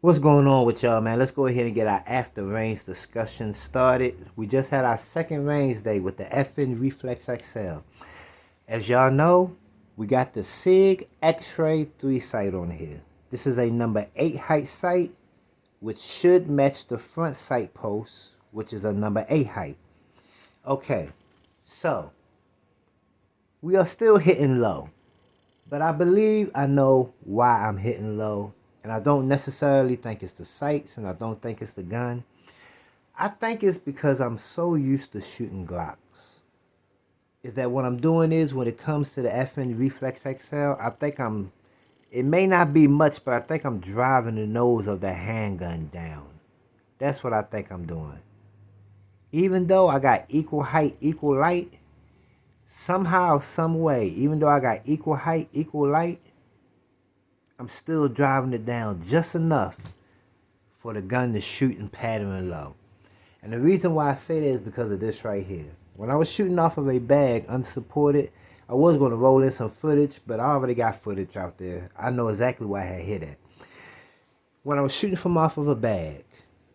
What's going on with y'all, man? Let's go ahead and get our after range discussion started. We just had our second range day with the effing Reflex XL. As y'all know, we got the SIG X-Ray 3 sight on here. This is a number 8 height sight, which should match the front sight post, which is a number 8 height. Okay, so we are still hitting low, but I believe I know why I'm hitting low. And I don't necessarily think it's the sights, and I don't think it's the gun. I think it's because I'm so used to shooting Glocks. Is that what I'm doing is, when it comes to the FN Reflex XL, I think it may not be much, but I think I'm driving the nose of the handgun down. That's what I think I'm doing. Even though I got equal height, equal light, somehow, some way, even though I got equal height, equal light, I'm still driving it down just enough for the gun to shoot and pattern low. And the reason why I say that is because of this right here. When I was shooting off of a bag unsupported, I was going to roll in some footage, but I already got footage out there. I know exactly where I had hit at. When I was shooting from off of a bag,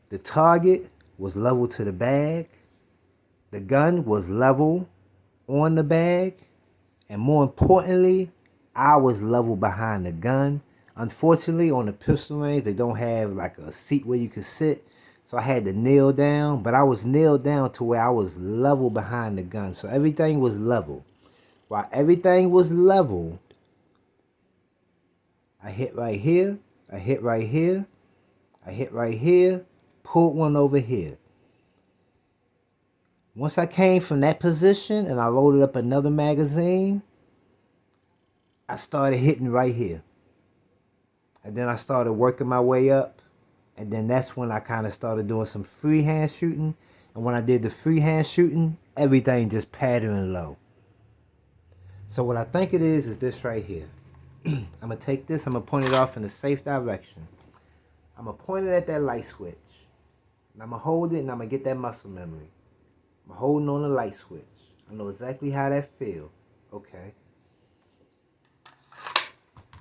the target was level to the bag, the gun was level on the bag, and more importantly, I was level behind the gun. Unfortunately, on the pistol range, they don't have like a seat where you could sit. So I had to kneel down, but I was kneeled down to where I was level behind the gun. So everything was level. While everything was level, I hit right here, I hit right here, I hit right here, pulled one over here. Once I came from that position and I loaded up another magazine, I started hitting right here. And then I started working my way up. And then that's when I kind of started doing some freehand shooting. And when I did the freehand shooting, everything just patterned low. So what I think it is this right here. I'm going to take this, I'm going to point it off in a safe direction. I'm going to point it at that light switch. And I'm going to hold it and I'm going to get that muscle memory. I'm holding on the light switch. I know exactly how that feels. Okay.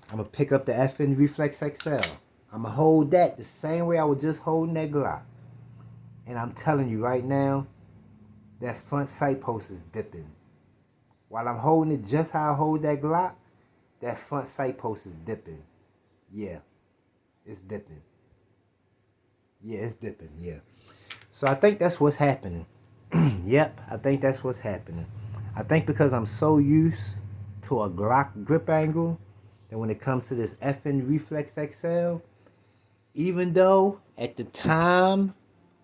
I'm going to pick up the FN Reflex XL. I'm going to hold that the same way I was just holding that Glock. And I'm telling you right now, that front sight post is dipping. While I'm holding it just how I hold that Glock, that front sight post is dipping. Yeah, it's dipping. Yeah, it's dipping, yeah. So I think that's what's happening. Yep, I think that's what's happening. I think because I'm so used to a Glock grip angle, and when it comes to this FN Reflex XL, even though at the time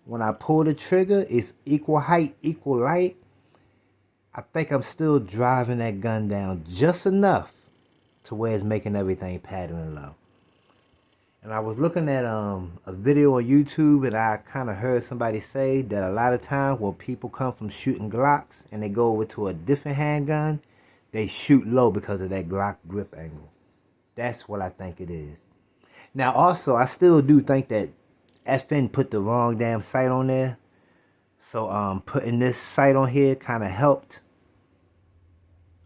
when I pull the trigger, it's equal height, equal light, I think I'm still driving that gun down just enough to where it's making everything pattern low. And I was looking at a video on YouTube, and I kind of heard somebody say that a lot of times when people come from shooting Glocks and they go over to a different handgun, they shoot low because of that Glock grip angle. That's what I think it is. Now, also, I still do think that FN put the wrong damn sight on there. So, putting this sight on here kind of helped.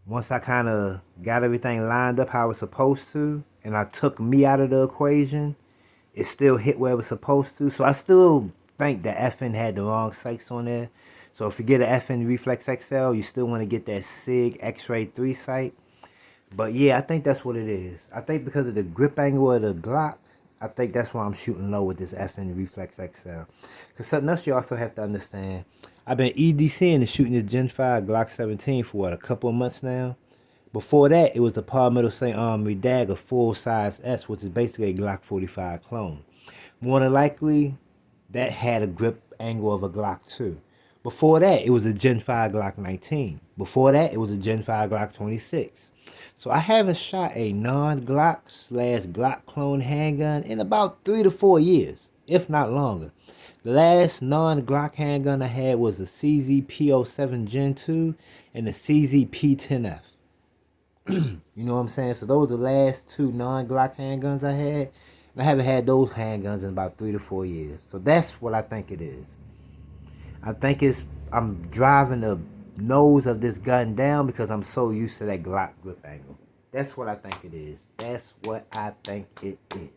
Once I kind of got everything lined up how it was supposed to, and I took me out of the equation, it still hit where it was supposed to. So, I still think that FN had the wrong sights on there. So, if you get an FN Reflex XL, you still want to get that SIG X-Ray 3 sight. But yeah, I think that's what it is. I think because of the grip angle of the Glock, I think that's why I'm shooting low with this FN Reflex XL. Because something else you also have to understand, I've been EDCing and shooting the Gen 5 Glock 17 for what, a couple of months now? Before that, it was the Palmetto St. Armory Dagger full size S, which is basically a Glock 45 clone. More than likely, that had a grip angle of a Glock 2. Before that, it was a Gen 5 Glock 19. Before that, it was a Gen 5 Glock 26. So I haven't shot a non-Glock / Glock clone handgun in about 3 to 4 years, if not longer. The last non-Glock handgun I had was the CZ-P07 Gen 2 and the CZ-P10F. You know what I'm saying? So those are the last two non-Glock handguns I had. And I haven't had those handguns in about 3 to 4 years. So that's what I think it is. I think I'm driving the nose of this gun down because I'm so used to that Glock grip angle. That's what I think it is. That's what I think it is.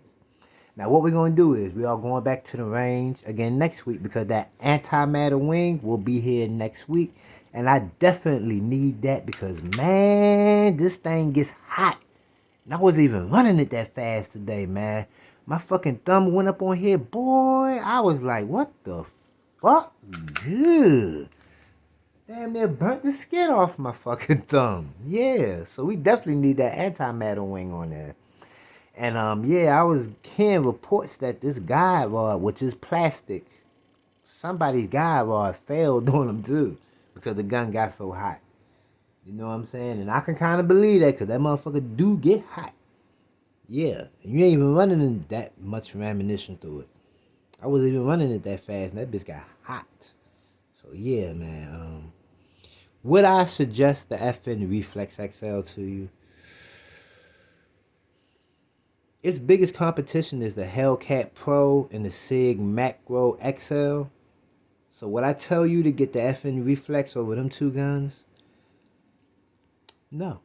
Now what we're gonna do is we are going back to the range again next week because that antimatter wing will be here next week. And I definitely need that because man, this thing gets hot. And I wasn't even running it that fast today, man. My fucking thumb went up on here, boy. I was like, what the fuck? Ugh. Damn near burnt the skin off my fucking thumb. Yeah, so we definitely need that antimatter wing on there. And yeah, I was hearing reports that this guide rod, which is plastic, somebody's guide rod failed on them too because the gun got so hot. You know what I'm saying? And I can kind of believe that because that motherfucker do get hot. Yeah, and you ain't even running in that much ammunition through it. I wasn't even running it that fast, and that bitch got hot. So yeah, man. Would I suggest the FN Reflex XL to you? Its biggest competition is the Hellcat Pro and the Sig Macro XL. So would I tell you to get the FN Reflex over them two guns? No.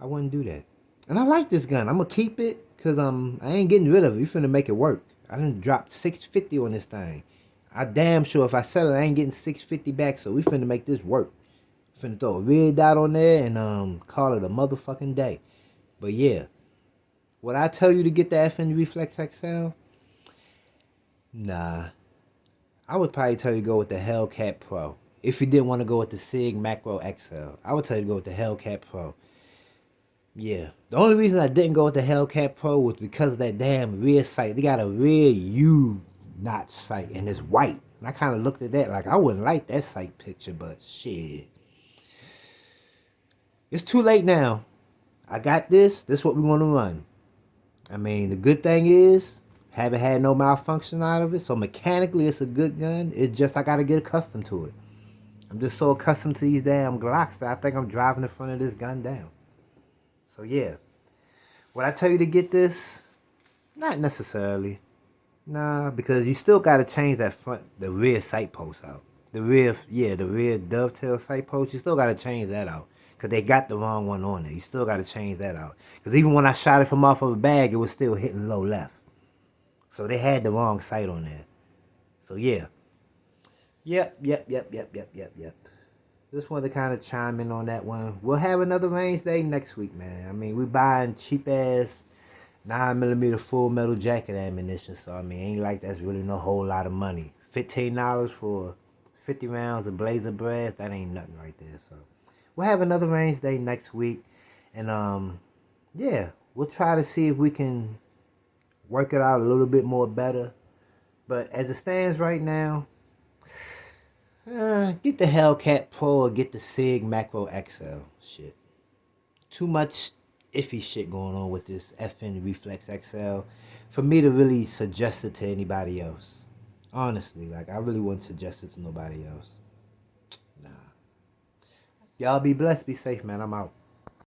I wouldn't do that. And I like this gun. I'm going to keep it because I ain't getting rid of it. We finna make it work. I done dropped $650 on this thing. I damn sure if I sell it, I ain't getting $650 back. So we finna make this work. Finna throw a red dot on there and call it a motherfucking day. But yeah. Would I tell you to get the FN Reflex XL? Nah. I would probably tell you to go with the Hellcat Pro. If you didn't want to go with the Sig Macro XL, I would tell you to go with the Hellcat Pro. Yeah. The only reason I didn't go with the Hellcat Pro was because of that damn rear sight. They got a rear U-notch sight and it's white. And I kind of looked at that like I wouldn't like that sight picture, but shit. It's too late now. I got this. This is what we want to run. I mean, the good thing is, haven't had no malfunction out of it. So mechanically, it's a good gun. It's just I got to get accustomed to it. I'm just so accustomed to these damn Glocks that I think I'm driving in front of this gun down. So yeah. Would I tell you to get this? Not necessarily. Nah, because you still got to change that the rear sight post out. The rear dovetail sight post. You still got to change that out. Because they got the wrong one on there. You still got to change that out. Because even when I shot it from off of a bag, it was still hitting low left. So they had the wrong sight on there. So yeah. Yep. Just wanted to kind of chime in on that one. We'll have another range day next week, man. I mean, we buying cheap ass 9mm full metal jacket ammunition. So I mean, ain't like that's really no whole lot of money. $15 for 50 rounds of blazer brass, that ain't nothing right there. So we'll have another range day next week. And yeah, we'll try to see if we can work it out a little bit more better. But as it stands right now, get the Hellcat Pro or get the Sig Macro XL. Shit. Too much iffy shit going on with this FN Reflex XL for me to really suggest it to anybody else. Honestly, like I really wouldn't suggest it to nobody else. Nah. Y'all be blessed, be safe, man. I'm out.